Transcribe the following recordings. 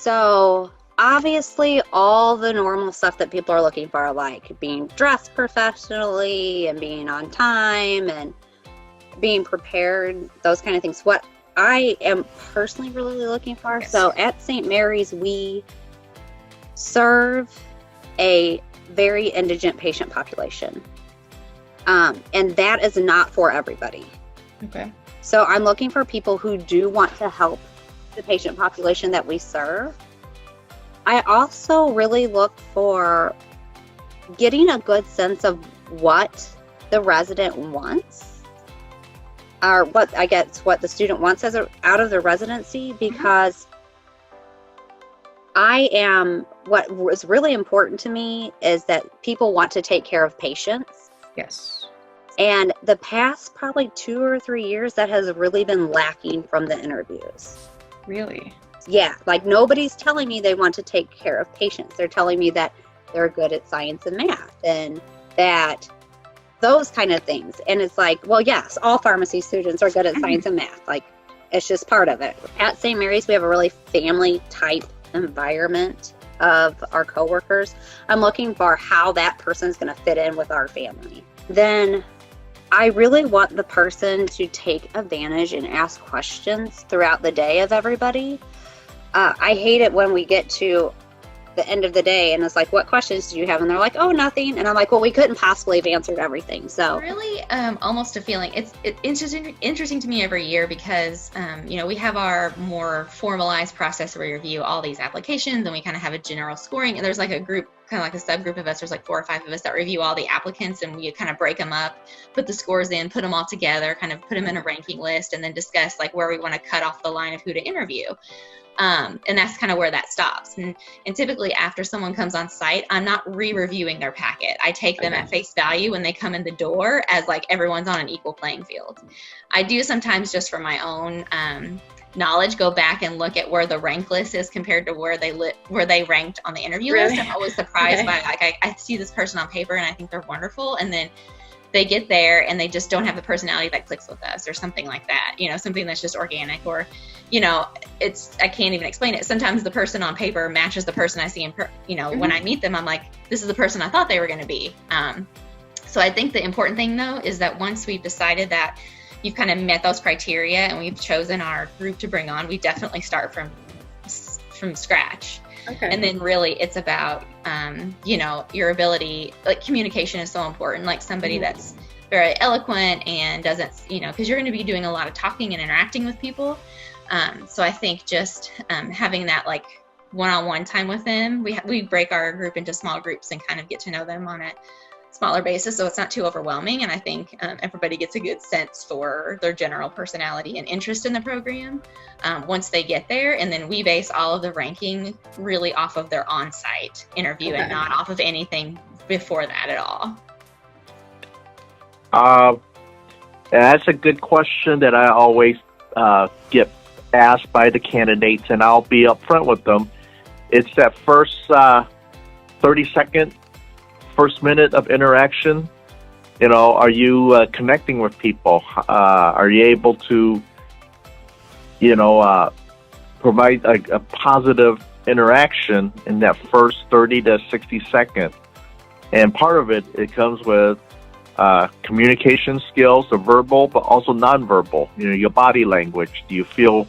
So obviously all the normal stuff that people are looking for, like being dressed professionally and being on time and being prepared, those kind of things. What I am personally really looking for. Yes. So at St. Mary's, we serve a very indigent patient population. And that is not for everybody. Okay. So I'm looking for people who do want to help the patient population that we serve. I also really look for getting a good sense of what the resident wants, or what the student wants out of the residency, because what was really important to me is that people want to take care of patients. Yes. And the past probably 2 or 3 years, that has really been lacking from the interviews. Really? Yeah, like nobody's telling me they want to take care of patients. They're telling me that they're good at science and math and that those kind of things. And it's like, well, yes, all pharmacy students are good at science and math. Like, it's just part of it. At St. Mary's, we have a really family type environment of our coworkers. I'm looking for how that person's going to fit in with our family. Then I really want the person to take advantage and ask questions throughout the day of everybody. I hate it when we get to the end of the day and it's like, what questions do you have? And they're like, oh, nothing. And I'm like, well, we couldn't possibly have answered everything. So really, almost a feeling. It's interesting to me every year because, we have our more formalized process where we review all these applications and we kind of have a general scoring. And there's like a group, kind of like a subgroup of us. There's like 4 or 5 of us that review all the applicants and we kind of break them up, put the scores in, put them all together, kind of put them in a ranking list and then discuss like where we want to cut off the line of who to interview. And that's kind of where that stops. And typically after someone comes on site, I'm not re-reviewing their packet. I take them at face value when they come in the door as like everyone's on an equal playing field. I do sometimes just for my own knowledge go back and look at where the rank list is compared to where they ranked on the interview list. I'm always surprised by like I see this person on paper and I think they're wonderful, and then they get there and they just don't have the personality that clicks with us or something like that, something that's just organic, or I can't even explain it. Sometimes the person on paper matches the person I see when I meet them, I'm like, this is the person I thought they were going to be. So I think the important thing though is that once we've decided that you've kind of met those criteria and we've chosen our group to bring on, we definitely start from scratch. Okay. And then really it's about, your ability, like communication is so important, like somebody that's very eloquent and doesn't, because you're going to be doing a lot of talking and interacting with people. So I think just having that like one-on-one time with them, we break our group into small groups and kind of get to know them on a smaller basis, so it's not too overwhelming. And I think everybody gets a good sense for their general personality and interest in the program once they get there. And then we base all of the ranking really off of their on-site interview and not off of anything before that at all. That's a good question that I always get asked by the candidates, and I'll be upfront with them. It's that first 30-second, first minute of interaction. Are you connecting with people? Are you able to, provide a positive interaction in that first 30 to 60 seconds? And part of it comes with communication skills, the verbal, but also nonverbal. Your body language. Do you feel,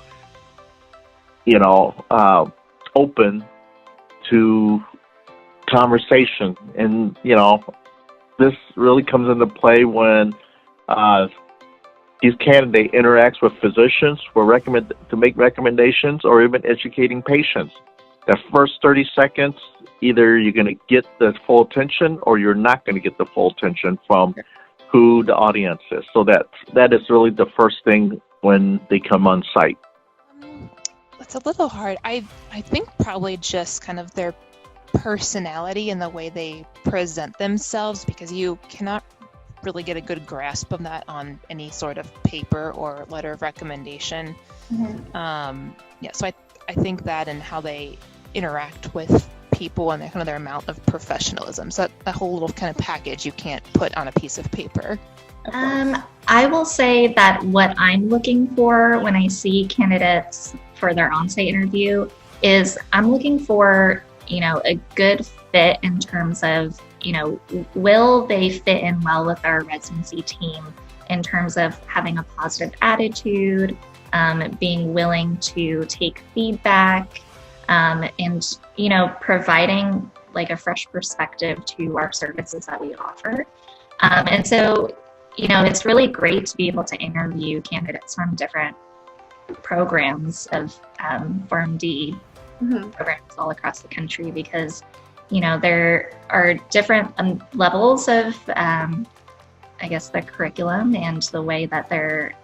open to conversation? And this really comes into play when these candidate interacts with physicians to make recommendations or even educating patients. The first 30 seconds, either you're going to get the full attention or you're not going to get the full attention from who the audience is. So that is really the first thing when they come on site. It's a little hard. I think probably just kind of their personality and the way they present themselves, because you cannot really get a good grasp of that on any sort of paper or letter of recommendation. So I think that and how they interact with people and kind of their amount of professionalism. So that whole little kind of package you can't put on a piece of paper. I will say that what I'm looking for when I see candidates for their on-site interview is I'm looking for, a good fit in terms of, will they fit in well with our residency team in terms of having a positive attitude, being willing to take feedback, and, providing like a fresh perspective to our services that we offer. And so, it's really great to be able to interview candidates from different programs of PharmD programs all across the country, because, there are different levels of, I guess, the curriculum and the way that they're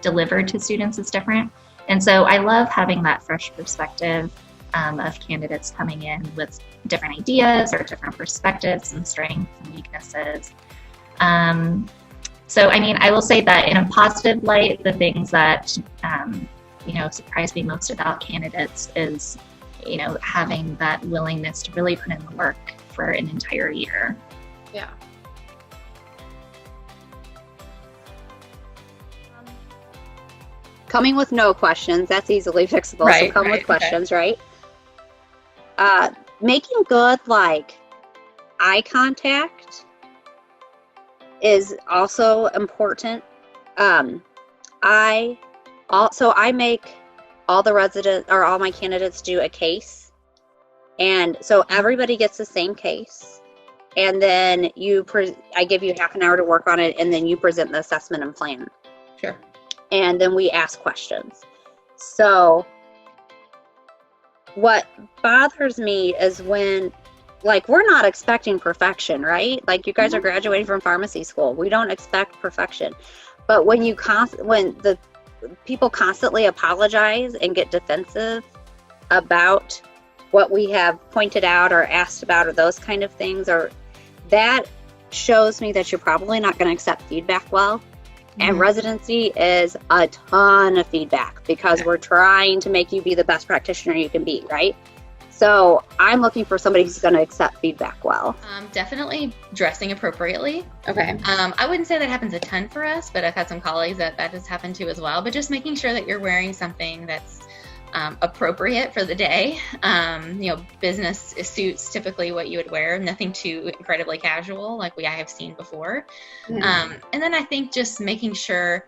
delivered to students is different. And so I love having that fresh perspective of candidates coming in with different ideas or different perspectives and strengths and weaknesses. So, I will say that in a positive light, the things that, surprise me most about candidates is, having that willingness to really put in the work for an entire year. Yeah. Coming with no questions, that's easily fixable. Right, so come right, with questions, right? Making good, eye contact is also important. I make all my candidates do a case, and so everybody gets the same case, and then I give you half an hour to work on it, and then you present the assessment and plan. Sure. And then we ask questions. So what bothers me is when, we're not expecting perfection, right? You guys are graduating from pharmacy school. We don't expect perfection. But when the people constantly apologize and get defensive about what we have pointed out or asked about or those kind of things, or that shows me that you're probably not going to accept feedback well. And residency is a ton of feedback because we're trying to make you be the best practitioner you can be, right? So I'm looking for somebody who's going to accept feedback well. Definitely dressing appropriately. Okay. I wouldn't say that happens a ton for us, but I've had some colleagues that has happened to as well. But just making sure that you're wearing something that's appropriate for the day. Business suits typically what you would wear, nothing too incredibly casual like I have seen before. And then I think just making sure,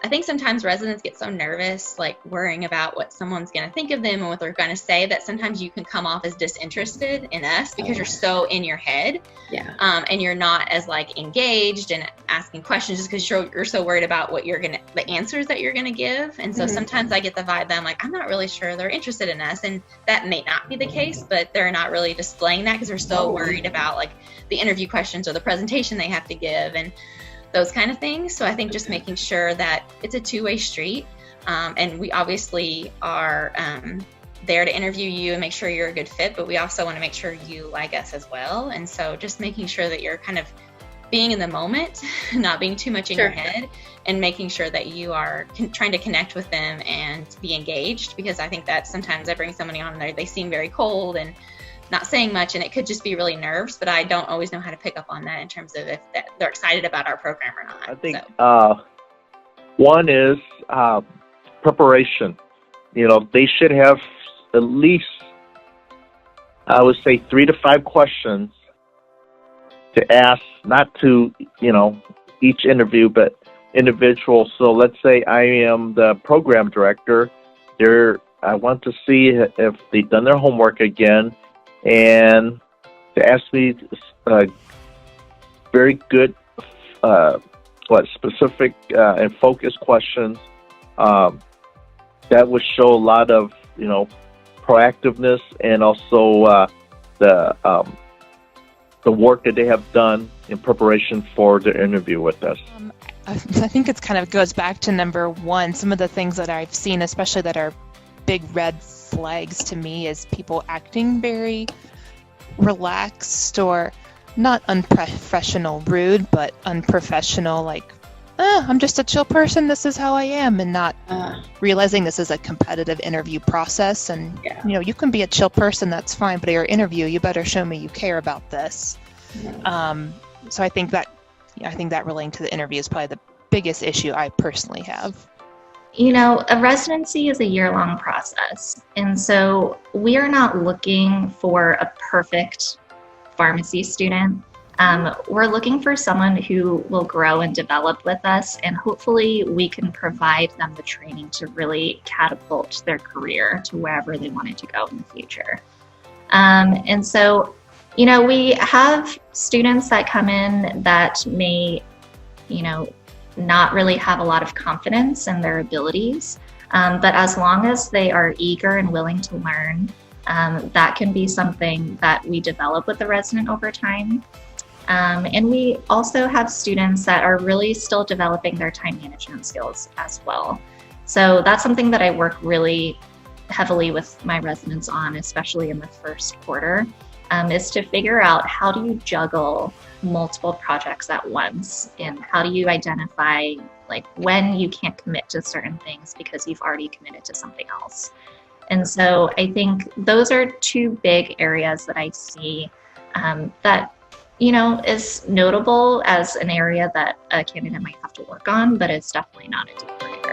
I think sometimes residents get so nervous, worrying about what someone's going to think of them and what they're going to say, that sometimes you can come off as disinterested in us because you're so in your head. Yeah. And you're not as engaged and asking questions just because you're so worried about what the answers that you're going to give. And so sometimes I get the vibe that I'm not really sure they're interested in us. And that may not be the case, but they're not really displaying that because they're so worried about the interview questions or the presentation they have to give and those kind of things. So I think just making sure that it's a two-way street. And we obviously are there to interview you and make sure you're a good fit, but we also want to make sure you like us as well. And so just making sure that you're kind of being in the moment, not being too much in your head, and making sure that you are trying to connect with them and be engaged, because I think that sometimes I bring somebody on there, they seem very cold and not saying much, and it could just be really nerves, but I don't always know how to pick up on that in terms of if they're excited about our program or not. I think one is preparation. They should have at least, I would say, 3 to 5 questions to ask, not to, each interview, but individual. So let's say I am the program director. I want to see if they've done their homework again, and to ask me very good, specific and focused questions that would show a lot of, proactiveness, and also the work that they have done in preparation for the interview with us. I think it's kind of goes back to number one. Some of the things that I've seen, especially that are big red flags to me, is people acting very relaxed or not unprofessional, rude, but unprofessional, I'm just a chill person, this is how I am, and not realizing this is a competitive interview process. And you can be a chill person, that's fine, but at your interview you better show me you care about this. So I think that relating to the interview is probably the biggest issue I personally have. You know, a residency is a year-long process. And so we are not looking for a perfect pharmacy student. We're looking for someone who will grow and develop with us, and hopefully we can provide them the training to really catapult their career to wherever they wanted to go in the future. And so, you know, we have students that come in that may, you know, not really have a lot of confidence in their abilities, but as long as they are eager and willing to learn, that can be something that we develop with the resident over time. And we also have students that are really still developing their time management skills as well. So that's something that I work really heavily with my residents on, especially in the first quarter, is to figure out how do you juggle multiple projects at once, and how do you identify like when you can't commit to certain things because you've already committed to something else. And so I think those are two big areas that I see that, you know, is notable as an area that a candidate might have to work on, but it's definitely not a deal breaker.